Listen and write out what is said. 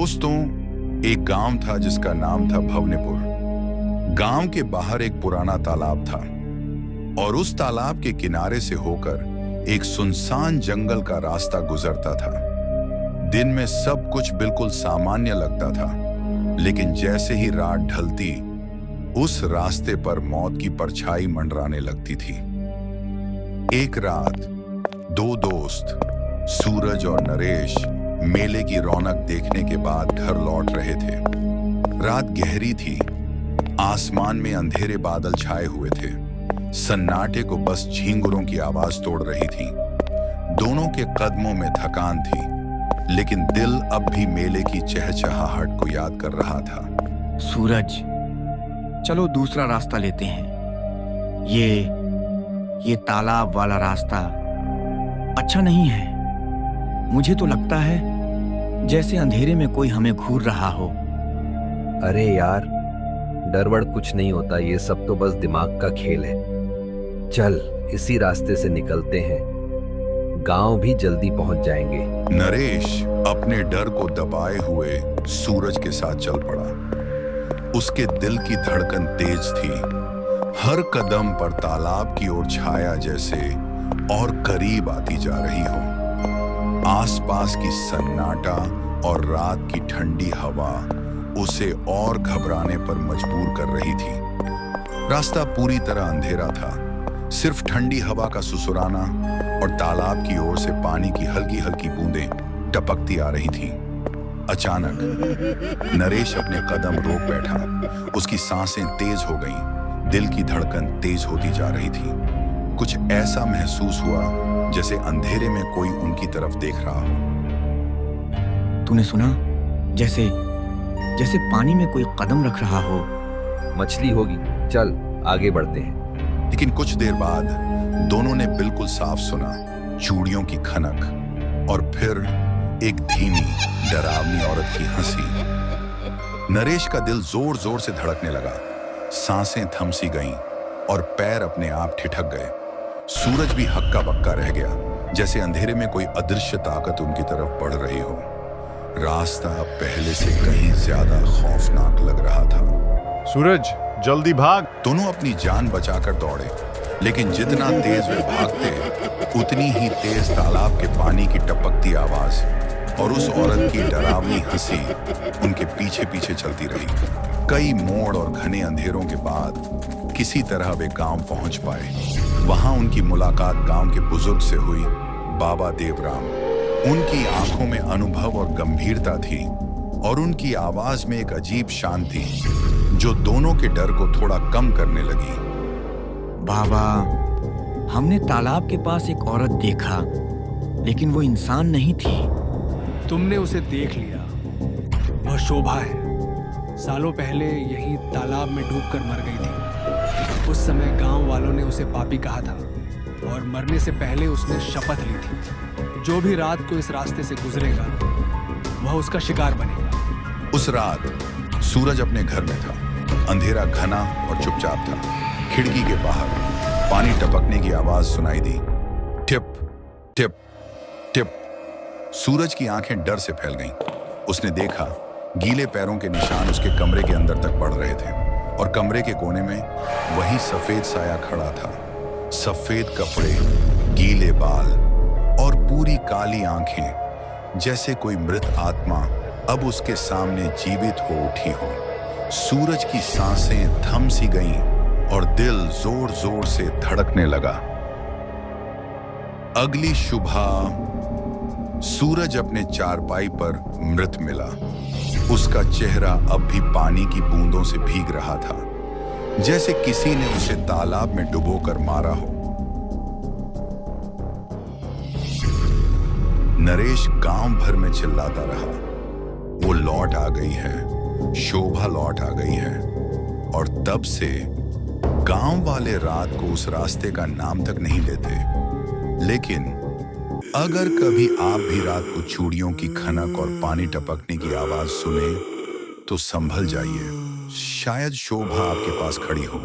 दोस्तों, एक गांव था जिसका नाम था भवनेपुर। गांव के बाहर एक पुराना तालाब था और उस तालाब के किनारे से होकर एक सुनसान जंगल का रास्ता गुजरता था। दिन में सब कुछ बिल्कुल सामान्य लगता था, लेकिन जैसे ही रात ढलती, उस रास्ते पर मौत की परछाई मंडराने लगती थी। एक रात दो दोस्त सूरज और नरेश मेले की रौनक देखने के बाद घर लौट रहे थे। रात गहरी थी, आसमान में अंधेरे बादल छाए हुए थे। सन्नाटे को बस झींगुरों की आवाज तोड़ रही थी। दोनों के कदमों में थकान थी, लेकिन दिल अब भी मेले की चहचहाहट को याद कर रहा था। सूरज, चलो दूसरा रास्ता लेते हैं। ये तालाब वाला रास्ता अच्छा नहीं है। मुझे तो लगता है जैसे अंधेरे में कोई हमें घूर रहा हो। अरे यार, डरवड़ कुछ नहीं होता, ये सब तो बस दिमाग का खेल है। चल इसी रास्ते से निकलते हैं, गांव भी जल्दी पहुंच जाएंगे। नरेश अपने डर को दबाए हुए सूरज के साथ चल पड़ा। उसके दिल की धड़कन तेज थी। हर कदम पर तालाब की ओर छाया जैसे और करीब आती जा रही हो। आसपास की सन्नाटा और रात की ठंडी हवा उसे और घबराने पर मजबूर कर रही थी। रास्ता पूरी तरह अंधेरा था। सिर्फ ठंडी हवा का सुसुराना और तालाब की ओर से पानी की हल्की हल्की बूंदें टपकती आ रही थीं। अचानक नरेश अपने कदम रोक बैठा। उसकी सांसें तेज हो गईं, दिल की धड़कन तेज होती जा रही थी। कुछ ऐसा महसूस हुआ जैसे अंधेरे में कोई उनकी तरफ देख रहा हो। तूने सुना? जैसे पानी में कोई कदम रख रहा हो। मछली होगी, चल आगे बढ़ते हैं। लेकिन कुछ देर बाद दोनों ने बिल्कुल साफ सुना चूड़ियों की खनक और फिर एक धीमी डरावनी औरत की हंसी। नरेश का दिल जोर जोर से धड़कने लगा। सांसें थम सी गईं और पैर अपने आप ठिठक गए। सूरज भी हक्का बक्का रह गया, जैसे अंधेरे में कोई अदृश्य ताकत उनकी तरफ बढ़ रही हो। रास्ता पहले से कहीं ज्यादा खौफनाक लग रहा था। सूरज, जल्दी भाग। दोनों अपनी जान बचाकर दौड़े, लेकिन जितना तेज वे भागते, उतनी ही तेज तालाब के पानी की टपकती आवाज और उस औरत की डरावनी हंसी उनके पीछे पीछे चलती रही। कई मोड़ और घने अंधेरों के बाद किसी तरह वे गांव पहुंच पाए। वहां उनकी मुलाकात गांव के बुजुर्ग से हुई, बाबा देवराम। उनकी आंखों में अनुभव और गंभीरता थी और उनकी आवाज में एक अजीब शांति जो दोनों के डर को थोड़ा कम करने लगी। बाबा, हमने तालाब के पास एक औरत देखा, लेकिन वो इंसान नहीं थी। तुमने उसे देख लिया, वह शोभा है। सालों पहले यही तालाब में डूबकर मर गई थी। उस समय गांव वालों ने उसे पापी कहा था और मरने से पहले उसने शपथ ली थी, जो भी रात को इस रास्ते से गुजरेगा वह उसका शिकार बनेगा। उस रात सूरज अपने घर में था। अंधेरा घना और चुपचाप था। खिड़की के बाहर पानी टपकने की आवाज सुनाई दी, टिप टिप टिप। सूरज की आंखें डर से फैल गईं। उसने देखा गीले पैरों के निशान उसके कमरे के अंदर तक बढ़ रहे थे और कमरे के कोने में वही सफेद साया खड़ा था। सफेद कपड़े, गीले बाल और पूरी काली आंखें, जैसे कोई मृत आत्मा अब उसके सामने जीवित हो उठी हो। सूरज की सांसें थम सी गईं और दिल जोर जोर से धड़कने लगा। अगली सुबह सूरज अपने चारपाई पर मृत मिला। उसका चेहरा अब भी पानी की बूंदों से भीग रहा था, जैसे किसी ने उसे तालाब में डुबोकर मारा हो। नरेश गांव भर में चिल्लाता रहा, वो लौट आ गई है, शोभा लौट आ गई है। और तब से गांव वाले रात को उस रास्ते का नाम तक नहीं लेते। लेकिन अगर कभी आप भी रात को चूड़ियों की खनक और पानी टपकने की आवाज सुने तो संभल जाइए, शायद शोभा आपके पास खड़ी हो।